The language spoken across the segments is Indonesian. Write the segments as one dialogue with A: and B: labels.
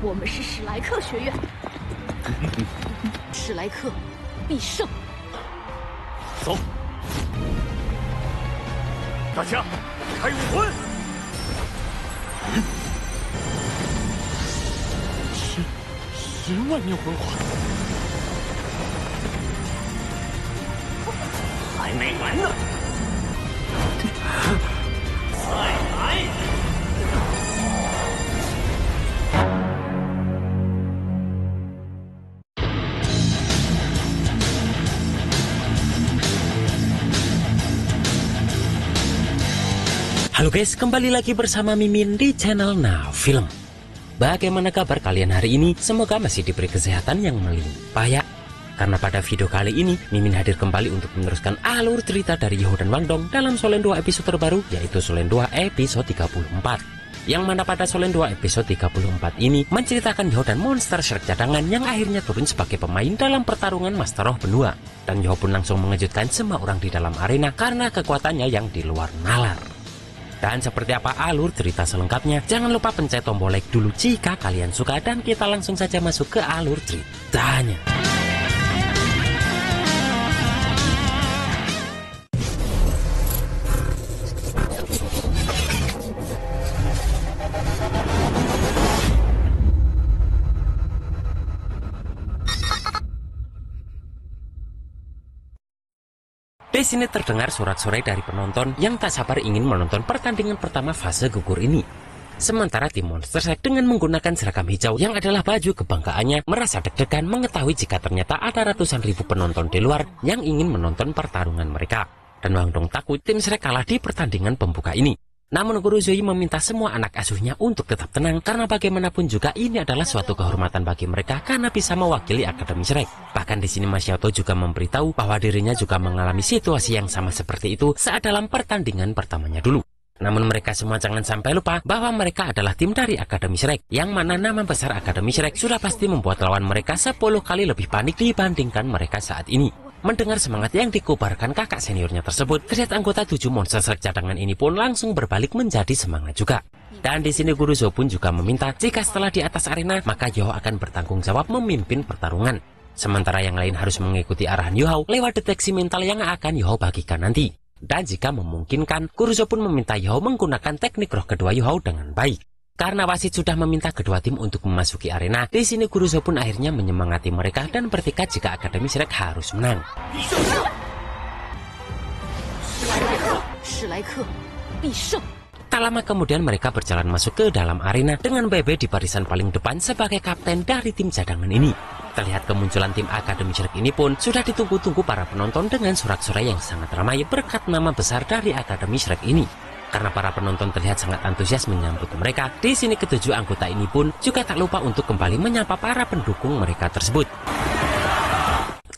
A: 我们是史莱克学院，史莱克必胜。
B: 走，大家开武魂。10万年魂环，还没完呢！再来！Halo
C: guys, kembali lagi bersama Mimin di channel Now Film. Bagaimana kabar kalian hari ini? Semoga masih diberi kesehatan yang melimpah ya. Karena pada video kali ini, Mimin hadir kembali untuk meneruskan alur cerita dari Youhao dan Wang Dong dalam Solen 2 episode terbaru, yaitu Solen 2 episode 34. Yang mana pada Solen 2 episode 34 ini menceritakan Youhao dan monster Shrek cadangan yang akhirnya turun sebagai pemain dalam pertarungan Master Roh Benua. Dan Youhao pun langsung mengejutkan semua orang di dalam arena karena kekuatannya yang di luar nalar. Dan seperti apa alur cerita selengkapnya, jangan lupa pencet tombol like dulu jika kalian suka, dan kita langsung saja masuk ke alur ceritanya. Di sini terdengar sorak-sorai dari penonton yang tak sabar ingin menonton pertandingan pertama fase gugur ini. Sementara tim Monster Shrek dengan menggunakan seragam hijau yang adalah baju kebanggaannya merasa deg-degan mengetahui jika ternyata ada ratusan ribu penonton di luar yang ingin menonton pertarungan mereka. Dan Wang Dong takut tim Shrek kalah di pertandingan pembuka ini. Namun Guru Zui meminta semua anak asuhnya untuk tetap tenang karena bagaimanapun juga ini adalah suatu kehormatan bagi mereka karena bisa mewakili Akademi Shrek. Bahkan di sini Mas Xiaotou juga memberitahu bahwa dirinya juga mengalami situasi yang sama seperti itu saat dalam pertandingan pertamanya dulu. Namun mereka semua jangan sampai lupa bahwa mereka adalah tim dari Akademi Shrek, yang mana nama besar Akademi Shrek sudah pasti membuat lawan mereka 10 kali lebih panik dibandingkan mereka saat ini. Mendengar semangat yang dikobarkan kakak seniornya tersebut, terlihat anggota 7 monster Shrek cadangan ini pun langsung berbalik menjadi semangat juga. Dan di sini Guru Zhou pun juga meminta jika setelah di atas arena, maka Youhao akan bertanggung jawab memimpin pertarungan. Sementara yang lain harus mengikuti arahan Youhao lewat deteksi mental yang akan Youhao bagikan nanti. Dan jika memungkinkan, Guru Zhou pun meminta Youhao menggunakan teknik roh kedua Youhao dengan baik. Karena wasit sudah meminta kedua tim untuk memasuki arena, di sini Guru Zhou pun akhirnya menyemangati mereka dan bertekad jika Akademi Shrek harus menang. Tak lama kemudian mereka berjalan masuk ke dalam arena dengan Bebe di barisan paling depan sebagai kapten dari tim cadangan ini. Terlihat kemunculan tim Akademi Shrek ini pun sudah ditunggu-tunggu para penonton dengan sorak-sorai yang sangat ramai berkat nama besar dari Akademi Shrek ini. Karena para penonton terlihat sangat antusias menyambut mereka, di sini ketujuh anggota ini pun juga tak lupa untuk kembali menyapa para pendukung mereka tersebut.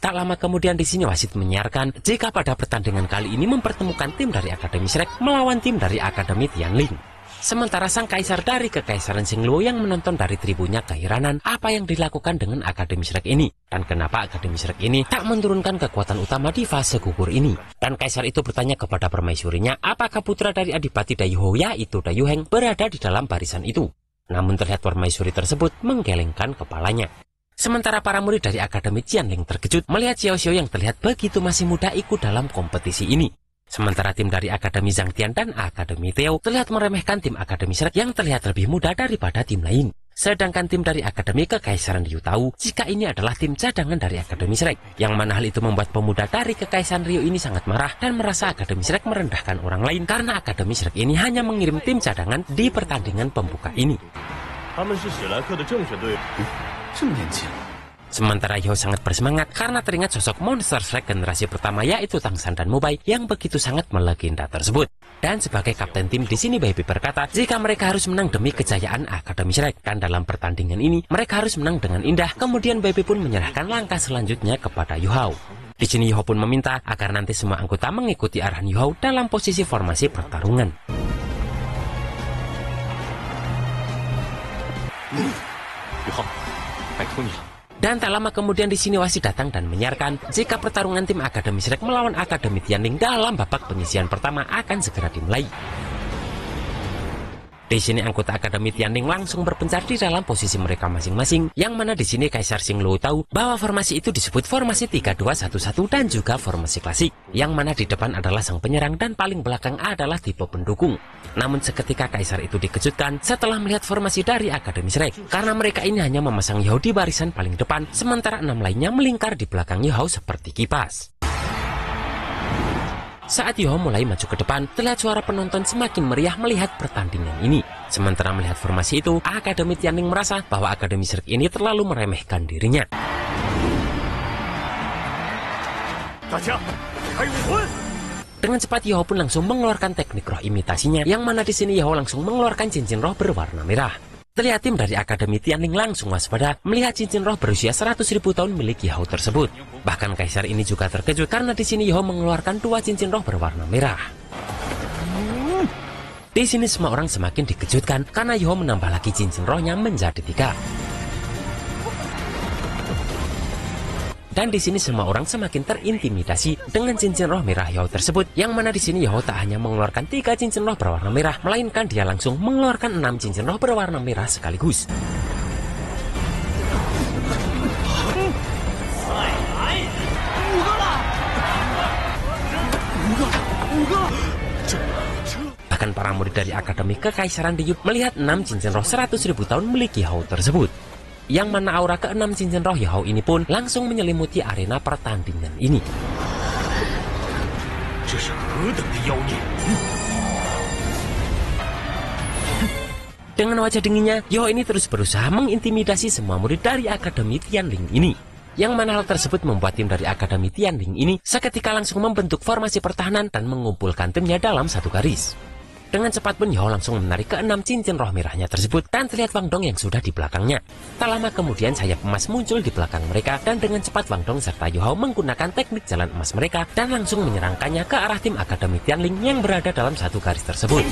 C: Tak lama kemudian di sini wasit menyiarkan jika pada pertandingan kali ini mempertemukan tim dari Akademi Shrek melawan tim dari Akademi Tianling. Sementara sang kaisar dari Kekaisaran Xingluo yang menonton dari tribunnya keheranan apa yang dilakukan dengan Akademi Shrek ini, dan kenapa Akademi Shrek ini tak menurunkan kekuatan utama di fase gugur ini. Dan kaisar itu bertanya kepada permaisurinya apakah putra dari Adipati Daiyuhou yaitu Daiyuheng berada di dalam barisan itu. Namun terlihat permaisuri tersebut menggelengkan kepalanya. Sementara para murid dari Akademi Tianling terkejut melihat Xiao Xiao yang terlihat begitu masih muda ikut dalam kompetisi ini. Sementara tim dari Akademi Zhangtian dan Akademi Teo terlihat meremehkan tim Akademi Shrek yang terlihat lebih muda daripada tim lain. Sedangkan tim dari Akademi Kekaisaran Ryu tahu jika ini adalah tim cadangan dari Akademi Shrek, yang mana hal itu membuat pemuda dari Kekaisaran Ryu ini sangat marah dan merasa Akademi Shrek merendahkan orang lain karena Akademi Shrek ini hanya mengirim tim cadangan di pertandingan pembuka ini. Sementara Youhao sangat bersemangat karena teringat sosok monster Shrek generasi pertama yaitu Tangshan dan Mobai yang begitu sangat melegenda tersebut. Dan sebagai kapten tim di sini Baby berkata jika mereka harus menang demi kejayaan Akademi Shrek, dan dalam pertandingan ini mereka harus menang dengan indah. Kemudian Baby pun menyerahkan langkah selanjutnya kepada Youhao. Di sini Youhao pun meminta agar nanti semua anggota mengikuti arahan Youhao dalam posisi formasi pertarungan.
B: Youhao, 拜托你了。
C: Dan tak lama kemudian di sini wasit datang dan menyiarkan jika pertarungan tim Akademi Shrek melawan Akademi Tianling dalam babak penyisian pertama akan segera dimulai. Di sini anggota Akademi Tianling langsung berpencar di dalam posisi mereka masing-masing, yang mana di sini Kaisar Xinglu tahu bahwa formasi itu disebut formasi 3-2-1-1 dan juga formasi klasik, yang mana di depan adalah sang penyerang dan paling belakang adalah tipe pendukung. Namun seketika Kaisar itu dikejutkan setelah melihat formasi dari Akademi Shrek, karena mereka ini hanya memasang Yihao di barisan paling depan, sementara 6 lainnya melingkar di belakang Yihao seperti kipas. Saat Yihao mulai maju ke depan, terlihat suara penonton semakin meriah melihat pertandingan ini. Sementara melihat formasi itu, Akademi Tianling merasa bahwa Akademi Shrek ini terlalu meremehkan dirinya. Dengan cepat Yihao pun langsung mengeluarkan teknik roh imitasinya, yang mana di sini Yihao langsung mengeluarkan cincin roh berwarna merah. Terlihat tim dari Akademi Tianling langsung waspada melihat cincin roh berusia 100.000 tahun milik Yihao tersebut. Bahkan Kaisar ini juga terkejut karena di sini Yihao mengeluarkan 2 cincin roh berwarna merah. Di sini semua orang semakin dikejutkan karena Yihao menambah lagi cincin rohnya menjadi 3. Dan di sini semua orang semakin terintimidasi dengan cincin roh merah Yihao tersebut, yang mana di sini Yihao tak hanya mengeluarkan 3 cincin roh berwarna merah, melainkan dia langsung mengeluarkan 6 cincin roh berwarna merah sekaligus. Bahkan para murid dari Akademi Kekaisaran Diyut melihat 6 cincin roh 100.000 tahun milik Yihao tersebut, yang mana aura ke-6 cincin roh Yihao ini pun langsung menyelimuti arena pertandingan ini. Dengan wajah dinginnya, Yihao ini terus berusaha mengintimidasi semua murid dari Akademi Tianling ini, yang mana hal tersebut membuat tim dari Akademi Tianling ini seketika langsung membentuk formasi pertahanan dan mengumpulkan timnya dalam satu garis. Dengan cepat pun Yihao langsung menarik ke-6 cincin roh merahnya tersebut, dan terlihat Wang Dong yang sudah di belakangnya. Tak lama kemudian sayap emas muncul di belakang mereka, dan dengan cepat Wang Dong serta Yihao menggunakan teknik jalan emas mereka dan langsung menyerangkannya ke arah tim Akademi Tianling yang berada dalam satu garis tersebut.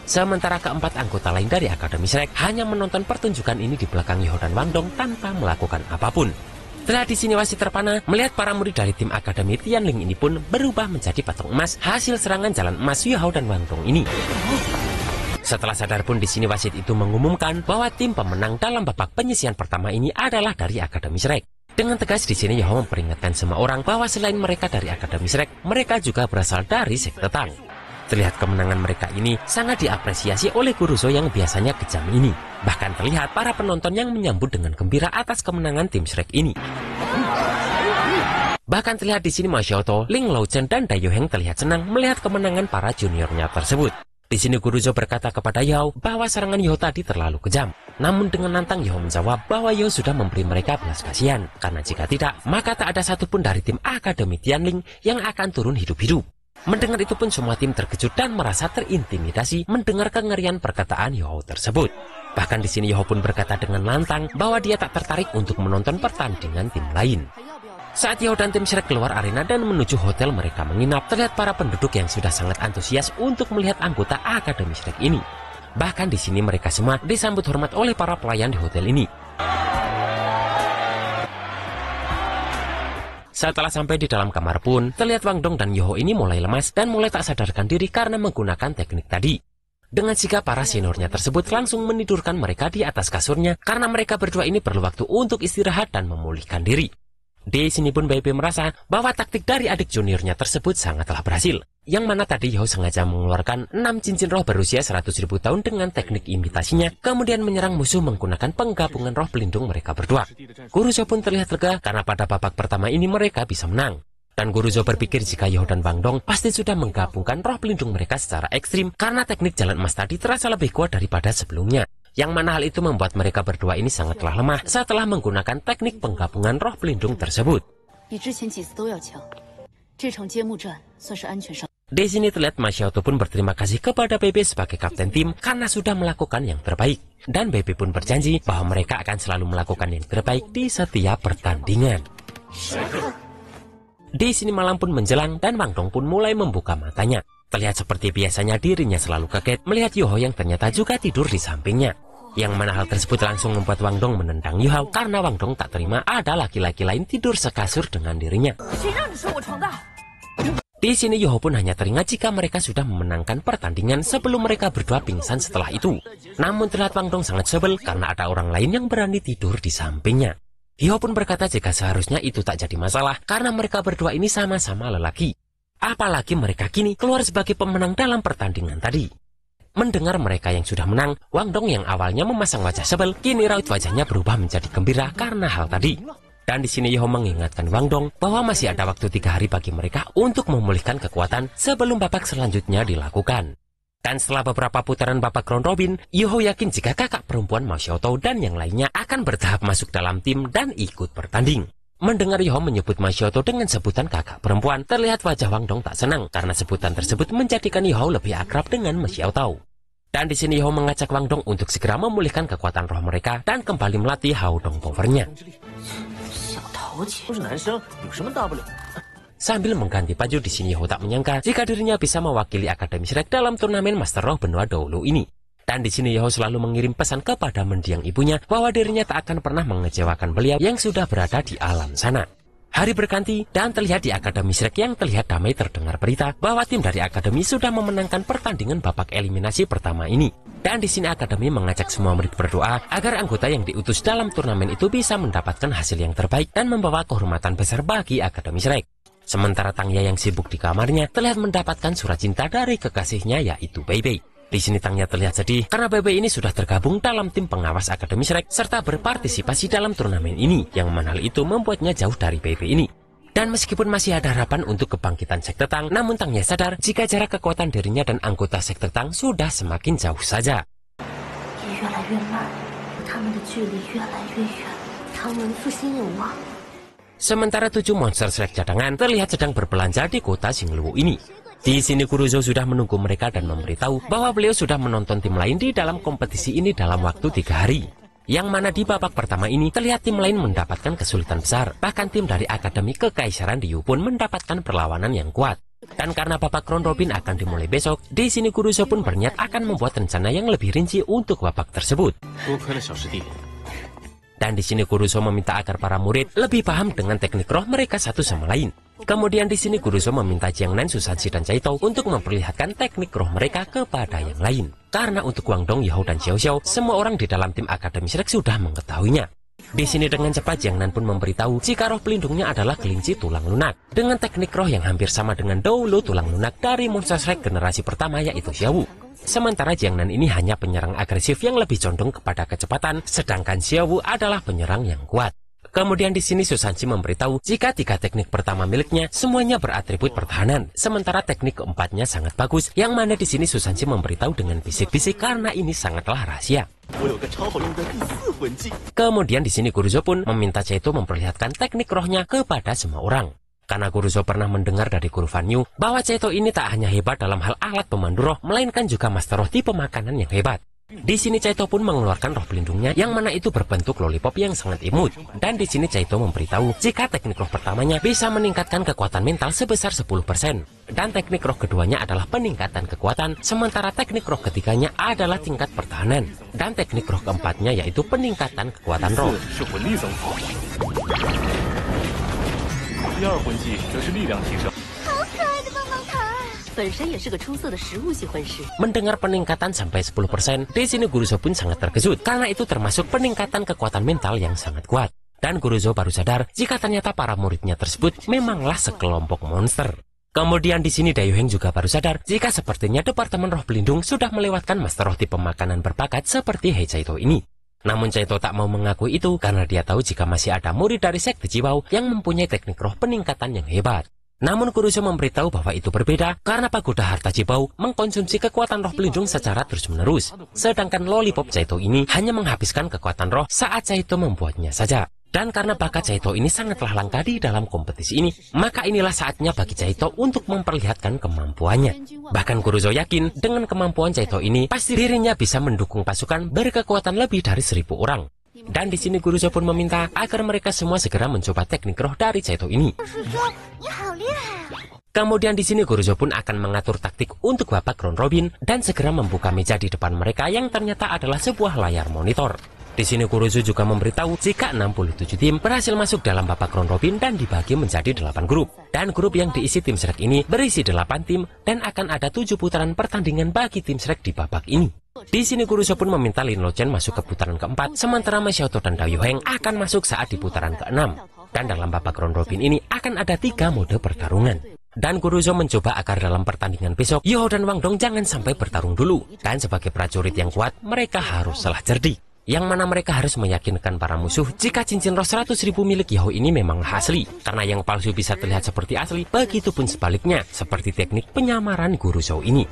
C: Sementara keempat anggota lain dari Akademi Shrek hanya menonton pertunjukan ini di belakang Yihao dan Wang Dong tanpa melakukan apapun. Setelah di sini wasit terpana melihat para murid dari tim Akademi Tianling ini pun berubah menjadi patung emas hasil serangan jalan emas Yihao dan Wang Dong ini. Setelah sadar pun di sini wasit itu mengumumkan bahwa tim pemenang dalam babak penyisian pertama ini adalah dari Akademi Shrek. Dengan tegas di sini Yihao memperingatkan semua orang bahwa selain mereka dari Akademi Shrek, mereka juga berasal dari sekte Tang. Terlihat kemenangan mereka ini sangat diapresiasi oleh Guruzo yang biasanya kejam ini. Bahkan terlihat para penonton yang menyambut dengan gembira atas kemenangan tim Shrek ini. Bahkan terlihat di sini Ma Xiaotou, Ling Laochen, dan Dai Yuheng terlihat senang melihat kemenangan para juniornya tersebut. Di sini Guruzo berkata kepada Yihao bahwa serangan Yihao tadi terlalu kejam. Namun dengan lantang Yihao menjawab bahwa Yihao sudah memberi mereka belas kasihan, karena jika tidak, maka tak ada satupun dari tim Akademi Tianling yang akan turun hidup-hidup. Mendengar itu pun semua tim terkejut dan merasa terintimidasi mendengar kengerian perkataan Yihao tersebut. Bahkan di sini Yihao pun berkata dengan lantang bahwa dia tak tertarik untuk menonton pertandingan tim lain. Saat Yihao dan tim Shrek keluar arena dan menuju hotel mereka menginap, terlihat para penduduk yang sudah sangat antusias untuk melihat anggota Akademi Shrek ini. Bahkan di sini mereka semua disambut hormat oleh para pelayan di hotel ini. Setelah sampai di dalam kamar pun, terlihat Wang Dong dan Yihao ini mulai lemas dan mulai tak sadarkan diri karena menggunakan teknik tadi. Dengan sigap para seniornya tersebut langsung menidurkan mereka di atas kasurnya karena mereka berdua ini perlu waktu untuk istirahat dan memulihkan diri. Di sini pun Bai Pei merasa bahwa taktik dari adik juniornya tersebut sangatlah berhasil. Yang mana tadi Yihao sengaja mengeluarkan 6 cincin roh berusia 100.000 tahun dengan teknik imitasinya, kemudian menyerang musuh menggunakan penggabungan roh pelindung mereka berdua. Guruzo pun terlihat lega karena pada babak pertama ini mereka bisa menang. Dan Guruzo berpikir jika Yihao dan Wang Dong pasti sudah menggabungkan roh pelindung mereka secara ekstrim karena teknik jalan emas tadi terasa lebih kuat daripada sebelumnya. Yang mana hal itu membuat mereka berdua ini sangatlah lemah setelah menggunakan teknik penggabungan roh pelindung tersebut. Di sini terlihat Ma Xiaotou pun berterima kasih kepada Bai Pei sebagai kapten tim karena sudah melakukan yang terbaik. Dan Bai Pei pun berjanji bahwa mereka akan selalu melakukan yang terbaik di setiap pertandingan. Di sini malam pun menjelang dan Wang Dong pun mulai membuka matanya. Terlihat seperti biasanya dirinya selalu kaget melihat Yihao yang ternyata juga tidur di sampingnya. Yang mana hal tersebut langsung membuat Wang Dong menendang Yihao karena Wang Dong tak terima ada laki-laki lain tidur sekasur dengan dirinya. Di sini Yoho pun hanya teringat jika mereka sudah memenangkan pertandingan sebelum mereka berdua pingsan setelah itu. Namun terlihat Wang Dong sangat sebel karena ada orang lain yang berani tidur di sampingnya. Yoho pun berkata jika seharusnya itu tak jadi masalah karena mereka berdua ini sama-sama lelaki. Apalagi mereka kini keluar sebagai pemenang dalam pertandingan tadi. Mendengar mereka yang sudah menang, Wang Dong yang awalnya memasang wajah sebel, kini raut wajahnya berubah menjadi gembira karena hal tadi. Dan di sini Yoho mengingatkan Wang Dong bahwa masih ada waktu 3 hari bagi mereka untuk memulihkan kekuatan sebelum babak selanjutnya dilakukan. Dan setelah beberapa putaran babak round robin, Yoho yakin jika kakak perempuan Ma Xiaotou dan yang lainnya akan bertahap masuk dalam tim dan ikut bertanding. Mendengar Yoho menyebut Ma Xiaotou dengan sebutan kakak perempuan, terlihat wajah Wang Dong tak senang karena sebutan tersebut menjadikan Yoho lebih akrab dengan Ma Xiaotou. Dan di sini Yoho mengajak Wang Dong untuk segera memulihkan kekuatan roh mereka dan kembali melatih Hao Dong Powernya. Sambil mengganti baju, di sini Yoho tak menyangka jika dirinya bisa mewakili Akademi Shrek dalam turnamen Master Roh benua dahulu ini. Dan di sini Yoho selalu mengirim pesan kepada mendiang ibunya bahwa dirinya tak akan pernah mengecewakan beliau yang sudah berada di alam sana. Hari berganti dan terlihat di Akademi Shrek yang terlihat damai terdengar berita bahwa tim dari Akademi sudah memenangkan pertandingan babak eliminasi pertama ini. Dan di sini Akademi mengajak semua murid berdoa agar anggota yang diutus dalam turnamen itu bisa mendapatkan hasil yang terbaik dan membawa kehormatan besar bagi Akademi Shrek. Sementara Tangya yang sibuk di kamarnya terlihat mendapatkan surat cinta dari kekasihnya yaitu Bei Bei. Di sini Tangya terlihat sedih karena Bei Bei ini sudah tergabung dalam tim pengawas Akademi Shrek serta berpartisipasi dalam turnamen ini, yang mana hal itu membuatnya jauh dari Bei Bei ini. Dan meskipun masih ada harapan untuk kebangkitan sekte Tang, namun Tangya sadar jika jarak kekuatan dirinya dan anggota sekte Tang sudah semakin jauh saja. Sementara 7 monster Shrek cadangan terlihat sedang berbelanja di kota Xingluo ini. Di sini Kuruzo sudah menunggu mereka dan memberitahu bahwa beliau sudah menonton tim lain di dalam kompetisi ini dalam waktu 3 hari. Yang mana di babak pertama ini terlihat tim lain mendapatkan kesulitan besar. Bahkan tim dari Akademi Kekaisaran Diyu pun mendapatkan perlawanan yang kuat. Dan karena babak round robin akan dimulai besok, di sini Kuruzo pun berniat akan membuat rencana yang lebih rinci untuk babak tersebut. Dan di sini Kuruzo meminta agar para murid lebih paham dengan teknik roh mereka satu sama lain. Kemudian di sini Kuruzo meminta Jiangnan, Susanshi, dan Caito untuk memperlihatkan teknik roh mereka kepada yang lain. Karena untuk Wang Dong, Yoho, dan Xiao Xiao, semua orang di dalam tim Akademi Shrek sudah mengetahuinya. Di sini dengan cepat Jiangnan pun memberitahu jika roh pelindungnya adalah kelinci tulang lunak dengan teknik roh yang hampir sama dengan Doulu tulang lunak dari monster Shrek generasi pertama yaitu Xiaowu. Sementara Jiangnan ini hanya penyerang agresif yang lebih condong kepada kecepatan, sedangkan Xiaowu adalah penyerang yang kuat. Kemudian di sini Susanshi memberitahu jika 3 teknik pertama miliknya semuanya beratribut pertahanan, sementara teknik keempatnya sangat bagus, yang mana di sini Susanshi memberitahu dengan bisik-bisik karena ini sangatlah rahasia. Kemudian di sini Kuruzo pun meminta Caito memperlihatkan teknik rohnya kepada semua orang. Karena Kuruzo pernah mendengar dari Guru Fan Yu bahwa Caito ini tak hanya hebat dalam hal alat pemandu roh, melainkan juga master roh tipe makanan yang hebat. Di sini Caito pun mengeluarkan roh pelindungnya yang mana itu berbentuk lollipop yang sangat imut. Dan di sini Caito memberitahu jika teknik roh pertamanya bisa meningkatkan kekuatan mental sebesar 10%. Dan teknik roh keduanya adalah peningkatan kekuatan, sementara teknik roh ketiganya adalah tingkat pertahanan. Dan teknik roh keempatnya yaitu peningkatan kekuatan roh. Mendengar peningkatan sampai 10%, di sini Kuruzo pun sangat terkejut karena itu termasuk peningkatan kekuatan mental yang sangat kuat. Dan Kuruzo baru sadar jika ternyata para muridnya tersebut memanglah sekelompok monster. Kemudian di sini Dayu Heng juga baru sadar jika sepertinya Departemen Roh Pelindung sudah melewatkan master roh tipe makanan berbakat seperti Hei Caito ini. Namun Caito tak mau mengakui itu karena dia tahu jika masih ada murid dari sekte Jiwao yang mempunyai teknik roh peningkatan yang hebat. Namun Kuruzo memberitahu bahwa itu berbeda karena pagoda harta Jibao mengkonsumsi kekuatan roh pelindung secara terus-menerus. Sedangkan lollipop Caito ini hanya menghabiskan kekuatan roh saat Caito membuatnya saja. Dan karena bakat Caito ini sangatlah langka di dalam kompetisi ini, maka inilah saatnya bagi Caito untuk memperlihatkan kemampuannya. Bahkan Kuruzo yakin dengan kemampuan Caito ini, pasti dirinya bisa mendukung pasukan berkekuatan lebih dari 1000 orang. Dan di sini Kuruzo pun meminta agar mereka semua segera mencoba teknik roh dari Caito ini. Kemudian di sini Kuruzo pun akan mengatur taktik untuk babak round robin dan segera membuka meja di depan mereka yang ternyata adalah sebuah layar monitor. Di sini Kurusu juga memberitahu jika 67 tim berhasil masuk dalam babak round robin dan dibagi menjadi 8 grup. Dan grup yang diisi tim Shrek ini berisi 8 tim dan akan ada 7 putaran pertandingan bagi tim Shrek di babak ini. Di sini Kurusu pun meminta Lin Lochen masuk ke putaran keempat, sementara Ma Xiaotou dan Dao Yuheng akan masuk saat di putaran ke-6. Dan dalam babak round robin ini akan ada 3 mode pertarungan. Dan Kurusu mencoba agar dalam pertandingan besok, Yuhou dan Wang Dong jangan sampai bertarung dulu. Dan sebagai prajurit yang kuat, mereka haruslah cerdik. Yang mana mereka harus meyakinkan para musuh jika cincin roh 100.000 milik Yuhou ini memang asli. Karena yang palsu bisa terlihat seperti asli, begitupun sebaliknya, seperti teknik penyamaran Guru Zhou ini.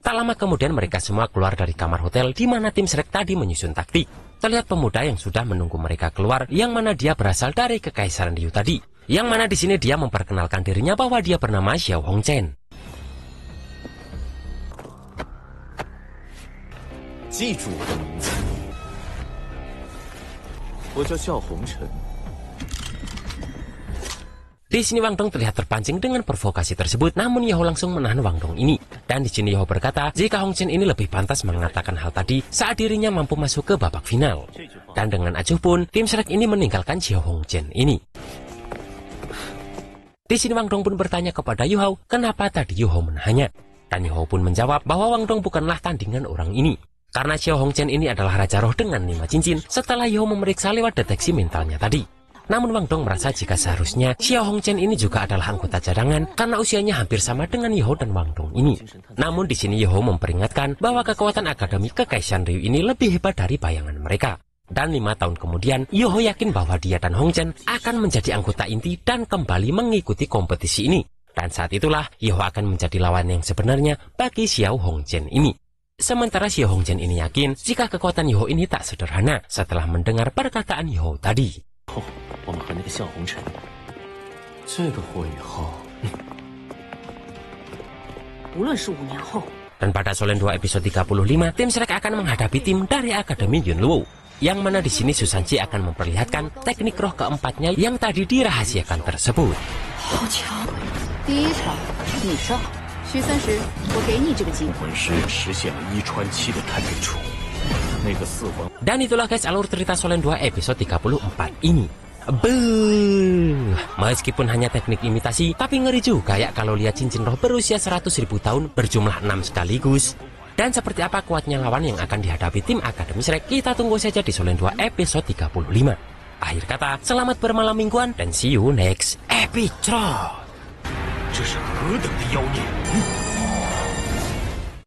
C: Tak lama kemudian mereka semua keluar dari kamar hotel di mana tim Shrek tadi menyusun taktik. Terlihat pemuda yang sudah menunggu mereka keluar, yang mana dia berasal dari Kekaisaran Liu tadi. Yang mana di sini dia memperkenalkan dirinya bahwa dia bernama Xiao Hongchen.
B: 记住我的名字，我叫萧红尘。
C: Di sini Wang Dong terlihat terpancing dengan provokasi tersebut, namun Yuhou langsung menahan Wang Dong ini. Dan di sini Yuhou berkata jika Hongchen ini lebih pantas mengatakan hal tadi saat dirinya mampu masuk ke babak final. Dan dengan acuh pun, tim Shrek ini meninggalkan Xiao Hongchen ini. Di sini Wang Dong pun bertanya kepada Yuhou kenapa tadi Yuhou menahannya. Dan Yuhou pun menjawab bahwa Wang Dong bukanlah tandingan orang ini. Karena Xiao Hongchen ini adalah Raja Roh dengan 5 cincin setelah Yuhou memeriksa lewat deteksi mentalnya tadi. Namun Wang Dong merasa jika seharusnya Xiao Hongchen ini juga adalah anggota cadangan karena usianya hampir sama dengan Yuhou dan Wang Dong ini. Namun di sini Yuhou memperingatkan bahwa kekuatan Akademi Kekaisaran Ryu ini lebih hebat dari bayangan mereka. Dan 5 tahun kemudian, Yuhou yakin bahwa dia dan Hongchen akan menjadi anggota inti dan kembali mengikuti kompetisi ini. Dan saat itulah Yuhou akan menjadi lawan yang sebenarnya bagi Xiao Hongchen ini. Sementara Xiao Hongchen ini yakin jika kekuatan Yuhou ini tak sederhana setelah mendengar perkataan Yuhou tadi.
B: 我们和那个萧红尘，这个货以后，
A: 无论是5年后。
C: Dan pada Solen 2 episode 35, tim Shrek akan menghadapi tim dari Akademi Yunluo. Yang mana di sini Susanji akan memperlihatkan teknik roh keempatnya yang tadi dirahasiakan tersebut.
A: 好强！第1场你上，徐30，我给你这个机会。
B: 魂师实现了一穿7的探针术，那个4魂。
C: Dan itulah guys alur cerita Solen 2 episode 34 ini. Beuh, meskipun hanya teknik imitasi, tapi ngeri juga ya kalau lihat cincin roh berusia 100.000 tahun berjumlah 6 sekaligus. Dan seperti apa kuatnya lawan yang akan dihadapi tim Akademi Shrek, kita tunggu saja di Solen 2 episode 35. Akhir kata, selamat bermalam mingguan dan see you next episode.
B: 这是何等的妖孽！